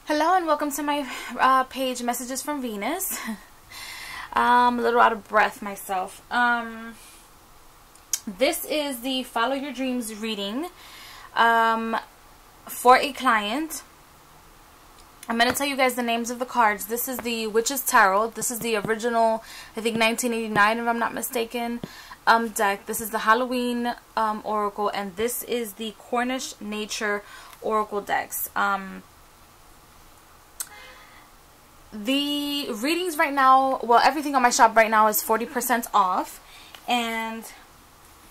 Hello and welcome to my page, Messages from Venus. A little out of breath myself. This is the Follow Your Dreams reading for a client. I'm going to tell you guys the names of the cards. This is the Witch's Tarot. This is the original, I think 1989 if I'm not mistaken, deck. This is the Halloween Oracle, and this is the Cornish Nature Oracle decks. The readings right now, well, everything on my shop right now is 40% off, and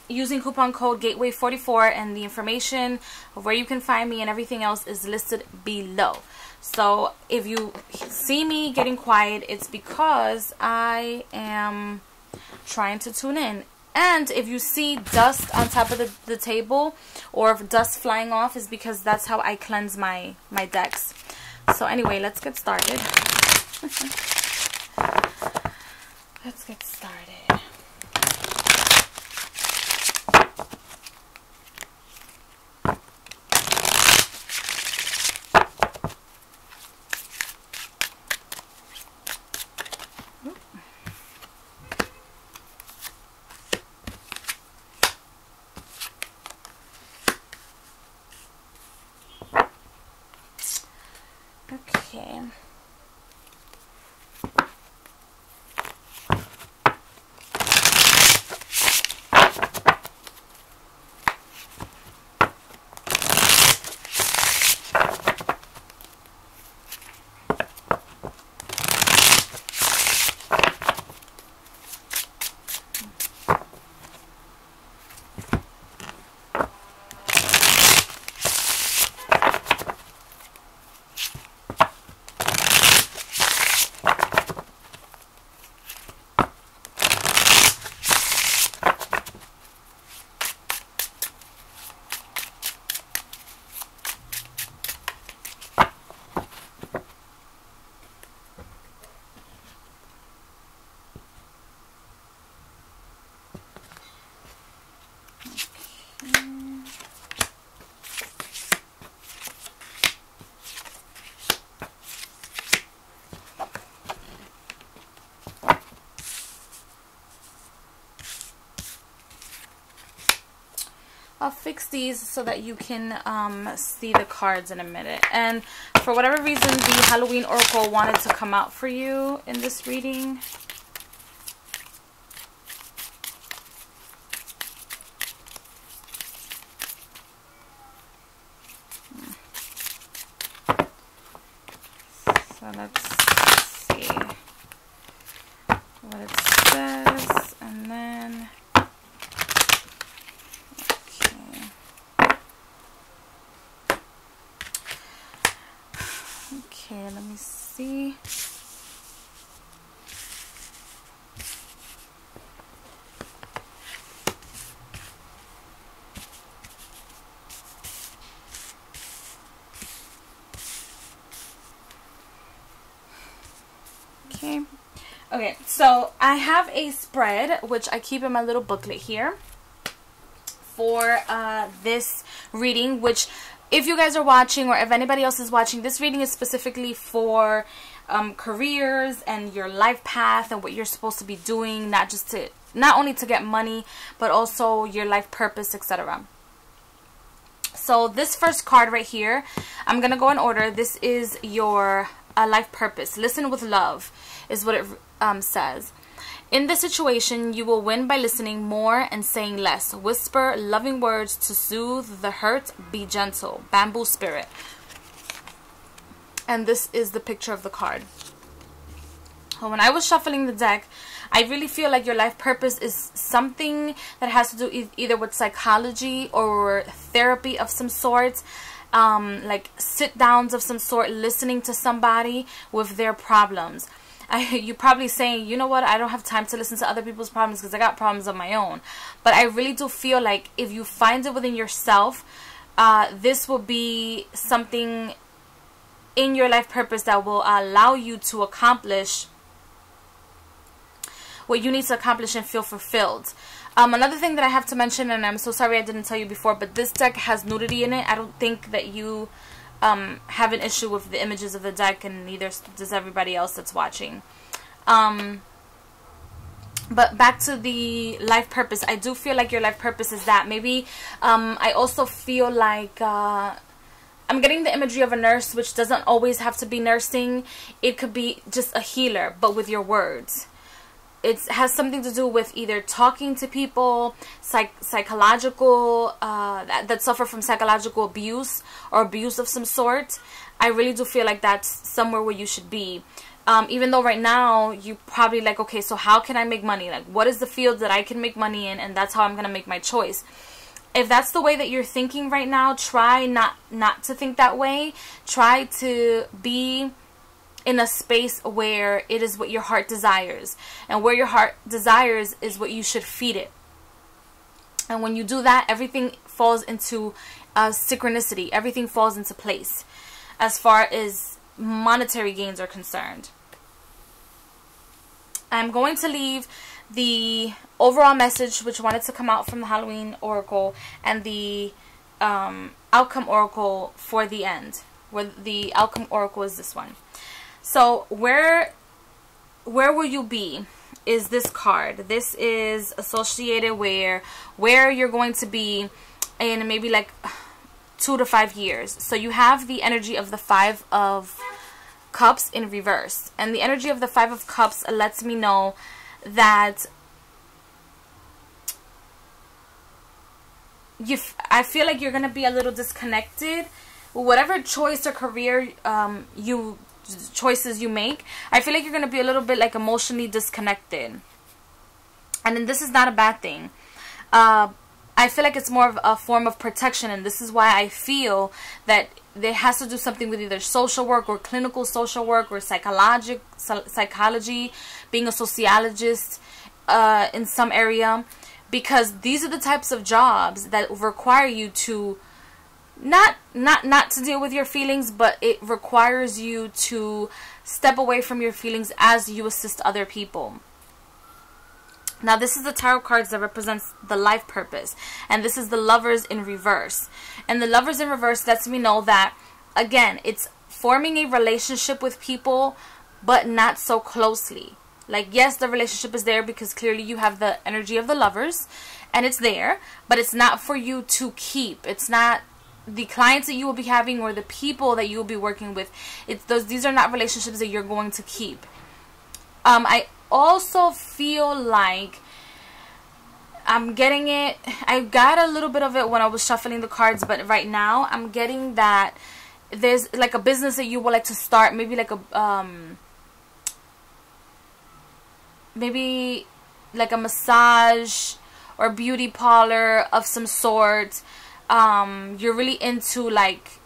using coupon code Gateway44, and the information of where you can find me and everything else is listed below. So if you see me getting quiet, it's because I am trying to tune in. And if you see dust on top of the table, or if dust flying off, is because that's how I cleanse my decks. So anyway, let's get started. Let's get started. Okay. I'll fix these so that you can see the cards in a minute. And for whatever reason, the Halloween Oracle wanted to come out for you in this reading. So let's see what it says, and then okay, let me see. Okay, so I have a spread which I keep in my little booklet here for this reading, which if you guys are watching, or if anybody else is watching, this reading is specifically for careers and your life path and what you're supposed to be doing, not only to get money, but also your life purpose, etc. So this first card right here, I'm gonna go in order. This is your life purpose. Listen with love is what it says. In this situation, you will win by listening more and saying less. Whisper loving words to soothe the hurt. Be gentle. Bamboo Spirit. And this is the picture of the card. Well, when I was shuffling the deck, I really feel like your life purpose is something that has to do either with psychology or therapy of some sort. Like sit-downs of some sort, listening to somebody with their problems. You're probably saying, you know what, I don't have time to listen to other people's problems because I got problems of my own. But I really do feel like if you find it within yourself, this will be something in your life purpose that will allow you to accomplish what you need to accomplish and feel fulfilled. Another thing that I have to mention, and I'm so sorry I didn't tell you before, but this deck has nudity in it. I don't think that you have an issue with the images of the deck, and neither does everybody else that's watching. But back to the life purpose. I do feel like your life purpose is that. Maybe I also feel like I'm getting the imagery of a nurse, which doesn't always have to be nursing. It could be just a healer, but with your words. It has something to do with either talking to people, psychological, that suffer from psychological abuse or abuse of some sort. I really do feel like that's somewhere where you should be. Even though right now you probably like, okay, so how can I make money? Like, what is the field that I can make money in, and that's how I'm going to make my choice. If that's the way that you're thinking right now, try not to think that way. Try to be in a space where it is what your heart desires. And where your heart desires is what you should feed it. And when you do that, everything falls into synchronicity. Everything falls into place as far as monetary gains are concerned. I'm going to leave the overall message, which wanted to come out from the Halloween Oracle, and the outcome Oracle for the end, where the outcome Oracle is this one. So where will you be is this card. This is associated where you're going to be in maybe like 2 to 5 years. So you have the energy of the 5 of Cups in reverse, and the energy of the 5 of Cups lets me know that I feel like you're gonna be a little disconnected. Whatever choice or career choices you make, I feel like you're gonna be a little bit like emotionally disconnected, and then this is not a bad thing. I feel like it's more of a form of protection, and this is why I feel that it has to do something with either social work or clinical social work or psychology, being a sociologist in some area, because these are the types of jobs that require you to not to deal with your feelings, but it requires you to step away from your feelings as you assist other people. Now, this is the tarot cards that represents the life purpose, and this is the Lovers in reverse. And the Lovers in reverse lets me know that, again, it's forming a relationship with people, but not so closely. Like, yes, the relationship is there because clearly you have the energy of the Lovers, and it's there, but it's not for you to keep. It's not the clients that you will be having or the people that you will be working with. These are not relationships that you're going to keep. I also feel like I'm getting it. I got a little bit of it when I was shuffling the cards, but right now I'm getting that there's like a business that you would like to start, maybe like a massage or beauty parlor of some sort. You're really into like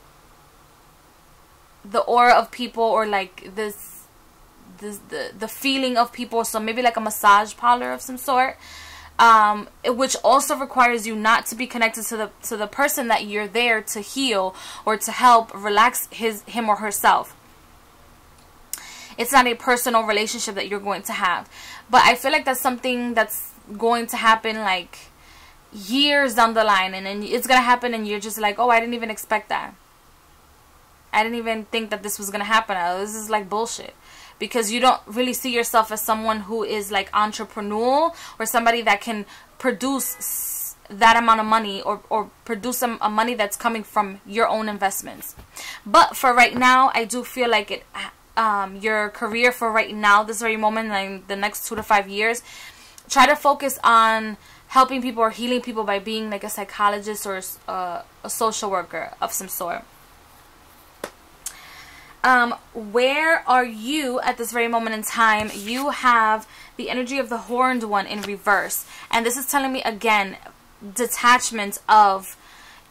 the aura of people, or like the feeling of people, so maybe like a massage parlor of some sort, which also requires you not to be connected to the person that you're there to heal or to help relax him or herself. It's not a personal relationship that you're going to have, but I feel like that's something that's going to happen like years down the line, and then it's gonna happen and you're just like, oh, I didn't even expect that. I didn't even think that this was gonna happen. This is like bullshit. Because you don't really see yourself as someone who is like entrepreneurial, or somebody that can produce that amount of money, or produce a money that's coming from your own investments. But for right now, I do feel like your career for right now, this very moment, like the next 2 to 5 years, try to focus on helping people or healing people by being like a psychologist or a social worker of some sort. Where are you at this very moment in time? You have the energy of the Horned One in reverse, and this is telling me again detachment of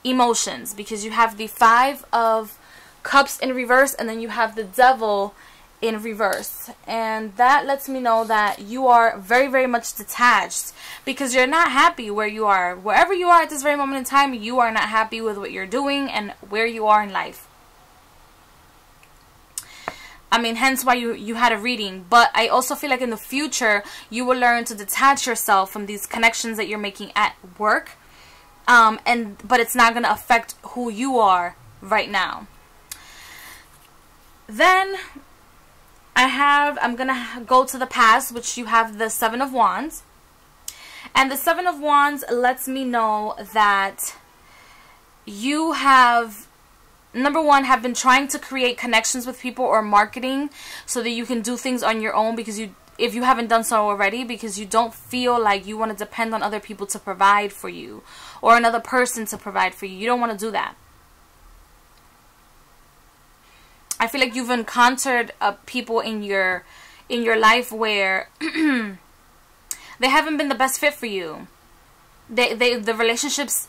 emotions, because you have the 5 of Cups in reverse, and then you have the Devil in reverse, and that lets me know that you are very, very much detached, because you're not happy where you are. Wherever you are at this very moment in time, you are not happy with what you're doing and where you are in life. I mean, hence why you had a reading. But I also feel like in the future, you will learn to detach yourself from these connections that you're making at work. But it's not going to affect who you are right now. Then I'm going to go to the past, which you have the Seven of Wands. And the Seven of Wands lets me know that you have, number one, have been trying to create connections with people or marketing so that you can do things on your own, because if you haven't done so already, because you don't feel like you want to depend on other people to provide for you or another person to provide for you. You don't want to do that. I feel like you've encountered people in your life where they haven't been the best fit for you. The relationships,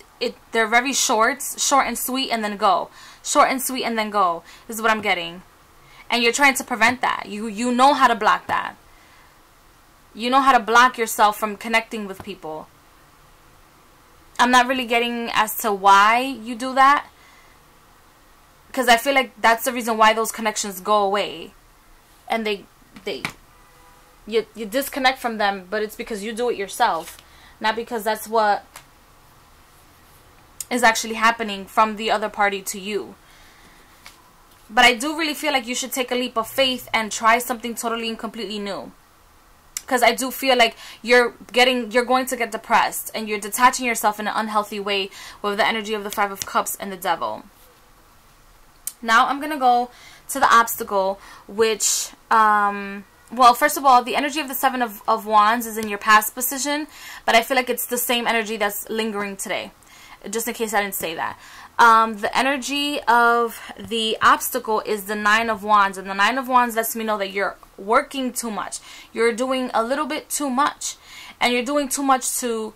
they're very short and sweet, and then go. Short and sweet and then go is what I'm getting. And you're trying to prevent that. You know how to block that. You know how to block yourself from connecting with people. I'm not really getting as to why you do that, because I feel like that's the reason why those connections go away. And you disconnect from them, but it's because you do it yourself. Not because that's what is actually happening from the other party to you. But I do really feel like you should take a leap of faith and try something totally and completely new. Because I do feel like you're going to get depressed, and you're detaching yourself in an unhealthy way with the energy of the Five of Cups and the Devil. Now I'm going to go to the obstacle, which, well, first of all, the energy of the Seven of Wands is in your past position, but I feel like it's the same energy that's lingering today, just in case I didn't say that. The energy of the obstacle is the Nine of Wands, and the Nine of Wands lets me know that you're working too much. You're doing a little bit too much, and you're doing too much to,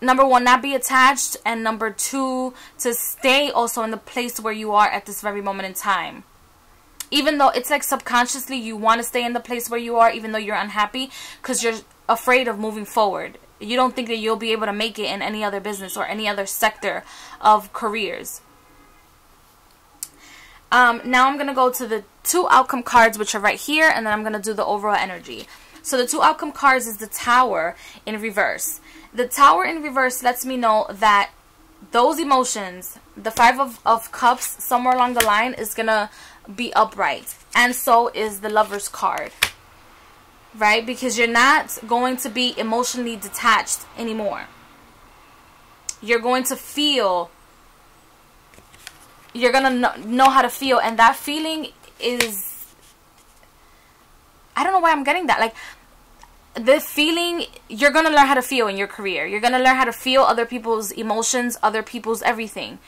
number one, not be attached, and number two, to stay also in the place where you are at this very moment in time. Even though it's like subconsciously you want to stay in the place where you are, even though you're unhappy, because you're afraid of moving forward. You don't think that you'll be able to make it in any other business or any other sector of careers. Now I'm going to go to the two outcome cards, which are right here, and then I'm going to do the overall energy. So the two outcome cards is the Tower in reverse. The Tower in reverse lets me know that those emotions, the Five of Cups, somewhere along the line is going to be upright. And so is the Lover's card. Right? Because you're not going to be emotionally detached anymore. You're going to feel. You're going to know how to feel. And that feeling is, I don't know why I'm getting that. Like, the feeling, you're going to learn how to feel in your career. You're going to learn how to feel other people's emotions, other people's everything.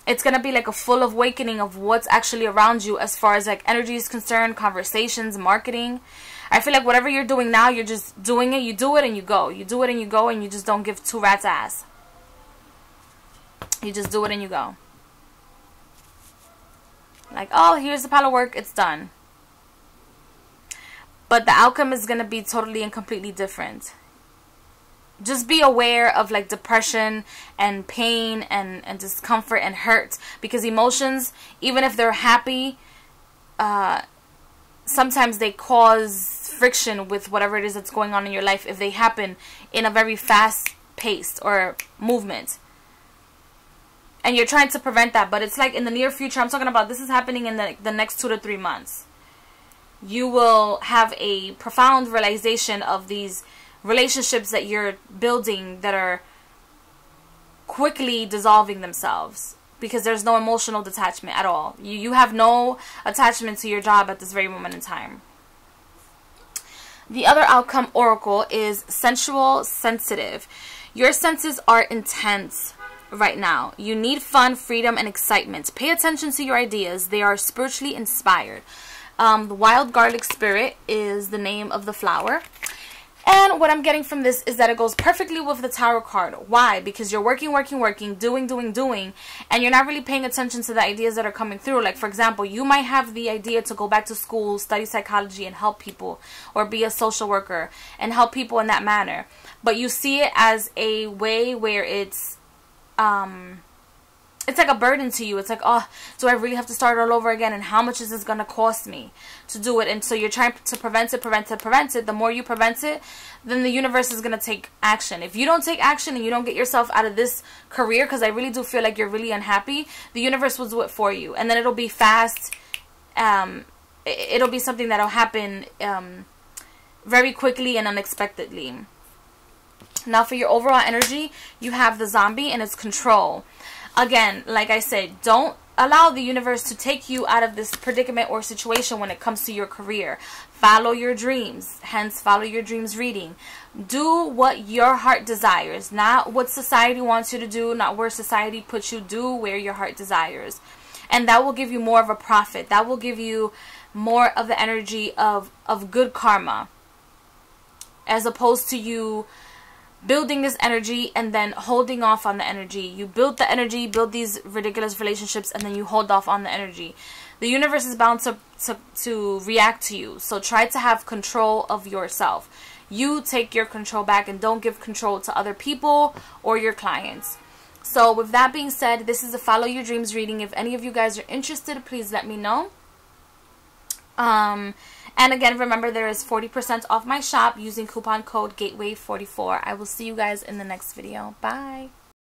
It's going to be like a full awakening of what's actually around you as far as like energy is concerned, conversations, marketing. I feel like whatever you're doing now, you're just doing it. You do it and you go. You do it and you go, and you just don't give two rats' ass. You just do it and you go. Like, oh, here's the pile of work. It's done. But the outcome is going to be totally and completely different. Just be aware of like depression and pain and discomfort and hurt, because emotions, even if they're happy, sometimes they cause friction with whatever it is that's going on in your life if they happen in a very fast paced or movement. And you're trying to prevent that, but it's like in the near future. I'm talking about this is happening in the next 2 to 3 months. You will have a profound realization of these relationships that you're building that are quickly dissolving themselves because there's no emotional detachment at all. You have no attachment to your job at this very moment in time. The other outcome oracle is sensual, sensitive. Your senses are intense right now. You need fun, freedom, and excitement. Pay attention to your ideas. They are spiritually inspired. The wild garlic spirit is the name of the flower. And what I'm getting from this is that it goes perfectly with the Tower card. Why? Because you're working, doing, and you're not really paying attention to the ideas that are coming through. Like, for example, you might have the idea to go back to school, study psychology, and help people, or be a social worker and help people in that manner. But you see it as a way where it's it's like a burden to you. It's like, oh, do I really have to start all over again? And how much is this going to cost me to do it? And so you're trying to prevent it. The more you prevent it, then the universe is going to take action. If you don't take action and you don't get yourself out of this career, because I really do feel like you're really unhappy, the universe will do it for you. And then it'll be fast. It'll be something that'll happen very quickly and unexpectedly. Now for your overall energy, you have the zombie and its control. Again, like I said, don't allow the universe to take you out of this predicament or situation when it comes to your career. Follow your dreams, hence follow your dreams reading. Do what your heart desires, not what society wants you to do, not where society puts you. Do where your heart desires. And that will give you more of a profit. That will give you more of the energy of good karma, as opposed to you building this energy and then holding off on the energy. You build the energy, build these ridiculous relationships, and then you hold off on the energy. The universe is bound to react to you. So try to have control of yourself. You take your control back and don't give control to other people or your clients. So with that being said, this is a Follow Your Dreams reading. If any of you guys are interested, please let me know. And again, remember, there is 40% off my shop using coupon code GATEWAY44. I will see you guys in the next video. Bye.